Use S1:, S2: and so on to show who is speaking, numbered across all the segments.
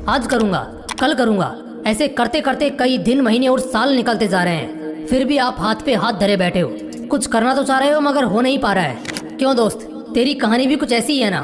S1: आज करूँगा, कल करूँगा, ऐसे करते करते कई दिन, महीने और साल निकलते जा रहे हैं। फिर भी आप हाथ पे हाथ धरे बैठे हो। कुछ करना तो चाह रहे हो मगर हो नहीं पा रहा है। क्यों दोस्त, तेरी कहानी भी कुछ ऐसी ही है ना।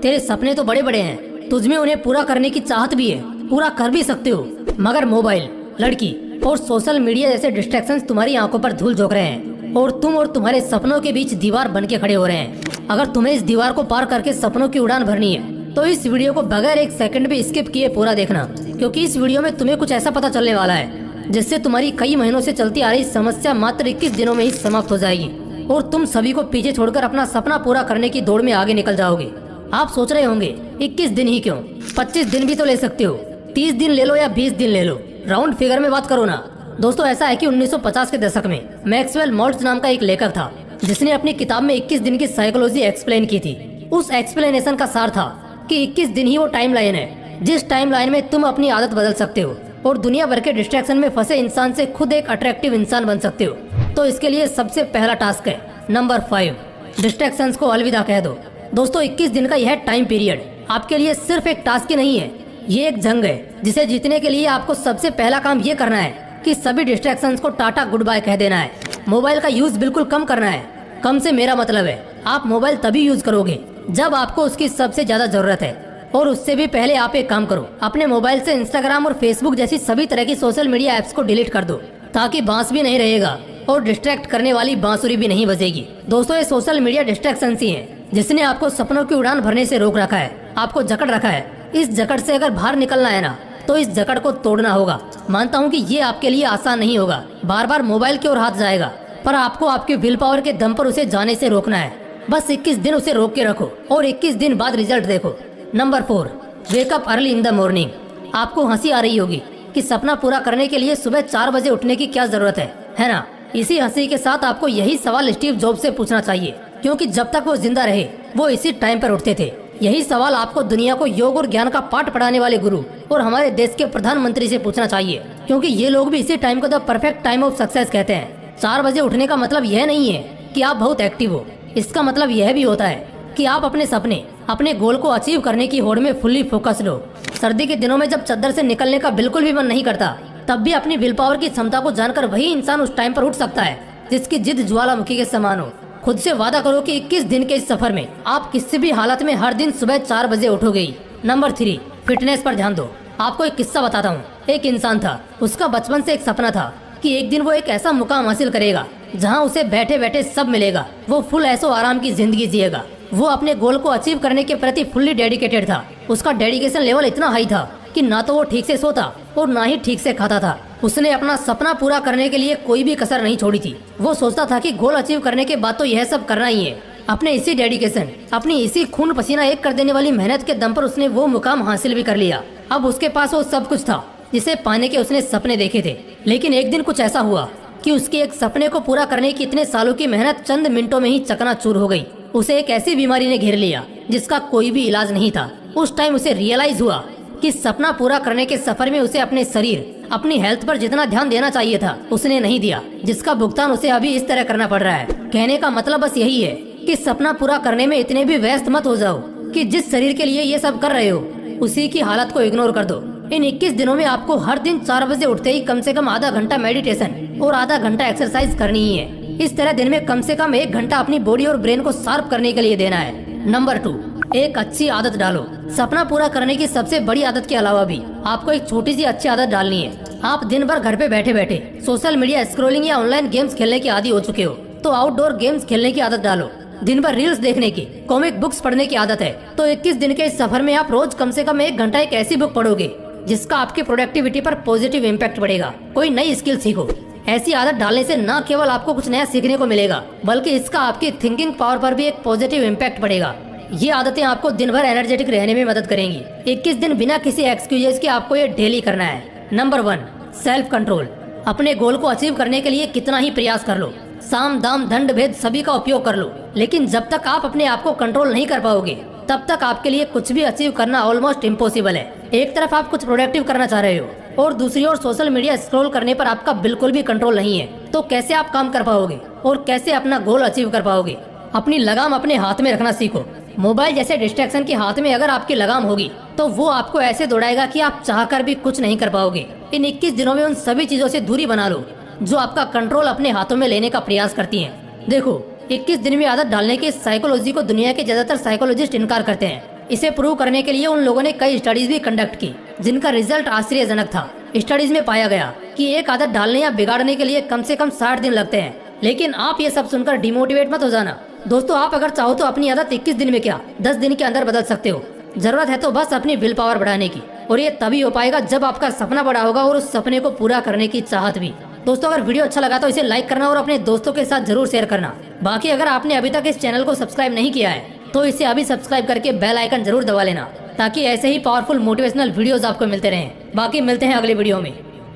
S1: तेरे सपने तो बड़े बड़े हैं, तुझमें उन्हें पूरा करने की चाहत भी है, पूरा कर भी सकते हो, मगर मोबाइल, लड़की और सोशल मीडिया जैसे डिस्ट्रैक्शंस तुम्हारी आंखों पर धूल झोंक रहे हैं और तुम और तुम्हारे सपनों के बीच दीवार बन के खड़े हो रहे हैं। अगर तुम्हें इस दीवार को पार करके सपनों की उड़ान भरनी है तो इस वीडियो को बगैर एक सेकंड भी स्किप किए पूरा देखना, क्योंकि इस वीडियो में तुम्हें कुछ ऐसा पता चलने वाला है जिससे तुम्हारी कई महीनों से चलती आ रही समस्या मात्र 21 दिनों में ही समाप्त हो जाएगी और तुम सभी को पीछे छोड़कर अपना सपना पूरा करने की दौड़ में आगे निकल जाओगे। आप सोच रहे होंगे 21 दिन ही क्यों, 25 दिन भी तो ले सकते हो, 30 दिन ले लो या 20 दिन ले लो, राउंड फिगर में बात करो ना। दोस्तों ऐसा है कि 1950 के दशक में मैक्सवेल मोल्ट्ज नाम का एक लेखक था जिसने अपनी किताब में 21 दिन की साइकोलॉजी एक्सप्लेन की थी। उस एक्सप्लेनेशन का सार था कि 21 दिन ही वो टाइम लाइन है जिस टाइम लाइन में तुम अपनी आदत बदल सकते हो और दुनिया भर के डिस्ट्रैक्शन में फंसे इंसान से खुद एक अट्रैक्टिव इंसान बन सकते हो। तो इसके लिए सबसे पहला टास्क है नंबर 5, डिस्ट्रैक्शंस को अलविदा कह दो। दोस्तों 21 दिन का यह टाइम पीरियड आपके लिए सिर्फ एक टास्क ही नहीं है, ये एक जंग है जिसे जीतने के लिए आपको सबसे पहला काम ये करना है कि सभी डिस्ट्रैक्शंस को टाटा गुड बाय कह देना है। मोबाइल का यूज बिल्कुल कम करना है। कम से मेरा मतलब है आप मोबाइल तभी यूज करोगे जब आपको उसकी सबसे ज्यादा जरूरत है, और उससे भी पहले आप एक काम करो, अपने मोबाइल से इंस्टाग्राम और फेसबुक जैसी सभी तरह की सोशल मीडिया ऐप्स को डिलीट कर दो ताकि बांस भी नहीं रहेगा और डिस्ट्रैक्ट करने वाली बांसुरी भी नहीं बजेगी। दोस्तों ये सोशल मीडिया डिस्ट्रैक्शन ही है जिसने आपको सपनों की उड़ान भरने से रोक रखा है, आपको जकड़ रखा है। इस जकड़ से अगर बाहर निकलना है ना तो इस जकड़ को तोड़ना होगा। मानता हूँ कि ये आपके लिए आसान नहीं होगा, बार बार मोबाइल की ओर हाथ जाएगा, पर आपको आपके विल पावर के दम पर उसे जाने से रोकना है। बस 21 दिन उसे रोक के रखो और 21 दिन बाद रिजल्ट देखो। Number 4, wake up early in the morning. आपको हंसी आ रही होगी कि सपना पूरा करने के लिए सुबह 4 बजे उठने की क्या जरूरत है ना। इसी हंसी के साथ आपको यही सवाल स्टीव जॉब्स से पूछना चाहिए, क्योंकि जब तक वो जिंदा रहे वो इसी टाइम पर उठते थे। यही सवाल आपको दुनिया को योग और ज्ञान का पाठ पढ़ाने वाले गुरु और हमारे देश के प्रधानमंत्री से पूछना चाहिए, क्योंकि ये लोग भी इसी टाइम को the perfect time of success कहते हैं। 4 बजे उठने का मतलब यह नहीं है कि आप बहुत एक्टिव हो, इसका मतलब यह भी होता है कि आप अपने सपने, अपने गोल को अचीव करने की होड़ में फुल्ली फोकस लो। सर्दी के दिनों में जब चद्दर से निकलने का बिल्कुल भी मन नहीं करता, तब भी अपनी विल पावर की क्षमता को जानकर वही इंसान उस टाइम पर उठ सकता है जिसकी जिद ज्वालामुखी के समान हो। खुद से वादा करो कि 21 दिन के इस सफर में आप किसी भी हालत में हर दिन सुबह 4 बजे उठोगे ही। नंबर 3, फिटनेस पर ध्यान दो। आपको एक किस्सा बताता हूँ। एक इंसान था, उसका बचपन से एक सपना था कि एक दिन वो एक ऐसा मुकाम हासिल करेगा जहाँ उसे बैठे बैठे सब मिलेगा। वो फुल ऐसो आराम की जिंदगी जिएगा। वो अपने गोल को अचीव करने के प्रति फुल्ली डेडिकेटेड था। उसका डेडिकेशन लेवल इतना हाई था कि ना तो वो ठीक से सोता और ना ही ठीक से खाता था। उसने अपना सपना पूरा करने के लिए कोई भी कसर नहीं छोड़ी थी। वो सोचता था कि गोल अचीव करने के बाद तो यह सब करना ही है। अपने इसी डेडिकेशन, अपनी इसी खून पसीना एक कर देने वाली मेहनत के दम पर उसने वो मुकाम हासिल भी कर लिया। अब उसके पास वो सब कुछ था जिसे पाने के उसने सपने देखे थे। लेकिन एक दिन कुछ ऐसा हुआ कि उसके एक सपने को पूरा करने की इतने सालों की मेहनत चंद मिनटों में ही चकनाचूर हो गई। उसे एक ऐसी बीमारी ने घेर लिया जिसका कोई भी इलाज नहीं था। उस टाइम उसे रियलाइज हुआ कि सपना पूरा करने के सफर में उसे अपने शरीर, अपनी हेल्थ पर जितना ध्यान देना चाहिए था उसने नहीं दिया, जिसका भुगतान उसे अभी इस तरह करना पड़ रहा है। कहने का मतलब बस यही है कि सपना पूरा करने में इतने भी व्यस्त मत हो जाओ कि जिस शरीर के लिए ये सब कर रहे हो उसी की हालत को इग्नोर कर दो। इन 21 दिनों में आपको हर दिन 4 बजे उठते ही कम से कम आधा घंटा मेडिटेशन और आधा घंटा एक्सरसाइज करनी ही है। इस तरह दिन में कम से कम 1 घंटा अपनी बॉडी और ब्रेन को शार्प करने के लिए देना है। नंबर 2, एक अच्छी आदत डालो। सपना पूरा करने की सबसे बड़ी आदत के अलावा भी आपको एक छोटी सी अच्छी आदत डालनी है। आप दिन भर घर पे बैठे बैठे सोशल मीडिया स्क्रॉलिंग या ऑनलाइन गेम्स खेलने के आदी हो चुके हो, तो आउटडोर गेम्स खेलने की आदत डालो। दिन भर रील्स देखने की, कॉमिक बुक्स पढ़ने की आदत है, तो 21 दिन के इस सफर में आप रोज कम से कम 1 घंटा एक ऐसी बुक पढ़ोगे जिसका आपकी प्रोडक्टिविटी पर पॉजिटिव इम्पैक्ट पड़ेगा। कोई नई स्किल सीखो। ऐसी आदत डालने से न केवल आपको कुछ नया सीखने को मिलेगा, बल्कि इसका आपकी थिंकिंग पावर पर भी एक पॉजिटिव इम्पैक्ट पड़ेगा। ये आदतें आपको दिन भर एनर्जेटिक रहने में मदद करेंगी। 21 दिन बिना किसी एक्सक्यूजेस के आपको ये डेली करना है। Number 1, self control. अपने गोल को अचीव करने के लिए कितना ही प्रयास कर लो, साम दाम दंड भेद सभी का उपयोग कर लो, लेकिन जब तक आप अपने आप को कंट्रोल नहीं कर पाओगे तब तक आपके लिए कुछ भी अचीव करना ऑलमोस्ट इम्पॉसिबल है। एक तरफ आप कुछ प्रोडक्टिव करना चाह रहे हो और दूसरी ओर सोशल मीडिया स्क्रॉल करने पर आपका बिल्कुल भी कंट्रोल नहीं है, तो कैसे आप काम कर पाओगे और कैसे अपना गोल अचीव कर पाओगे? अपनी लगाम अपने हाथ में रखना सीखो। मोबाइल जैसे डिस्ट्रैक्शन के हाथ में अगर आपकी लगाम होगी तो वो आपको ऐसे दौड़ाएगा कि आप चाहकर भी कुछ नहीं कर पाओगे। इन 21 दिनों में उन सभी चीजों से दूरी बना लो जो आपका कंट्रोल अपने हाथों में लेने का प्रयास करती हैं। देखो, 21 दिन में आदत डालने की साइकोलॉजी को दुनिया के ज्यादातर साइकोलॉजिस्ट इनकार करते हैं। इसे प्रूव करने के लिए उन लोगों ने कई स्टडीज भी कंडक्ट की जिनका रिजल्ट आश्चर्यजनक था। स्टडीज में पाया गया कि एक आदत डालने या बिगाड़ने के लिए कम से कम 60 दिन लगते हैं। लेकिन आप ये सब सुनकर डिमोटिवेट मत हो जाना दोस्तों। आप अगर चाहो तो अपनी आदत 21 दिन में क्या 10 दिन के अंदर बदल सकते हो। जरूरत है तो बस अपनी विल पावर बढ़ाने की, और ये तभी हो पाएगा जब आपका सपना बड़ा होगा और उस सपने को पूरा करने की चाहत भी। दोस्तों, अगर वीडियो अच्छा लगा तो इसे लाइक करना और अपने दोस्तों के साथ जरूर शेयर करना। बाकी अगर आपने अभी तक इस चैनल को सब्सक्राइब नहीं किया है तो इसे अभी सब्सक्राइब करके बेल आइकन जरूर दबा लेना, ताकि ऐसे ही पावरफुल मोटिवेशनल वीडियोस आपको मिलते रहें। बाकी मिलते हैं अगले वीडियो में।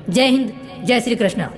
S1: जय हिंद, जय श्री कृष्णा।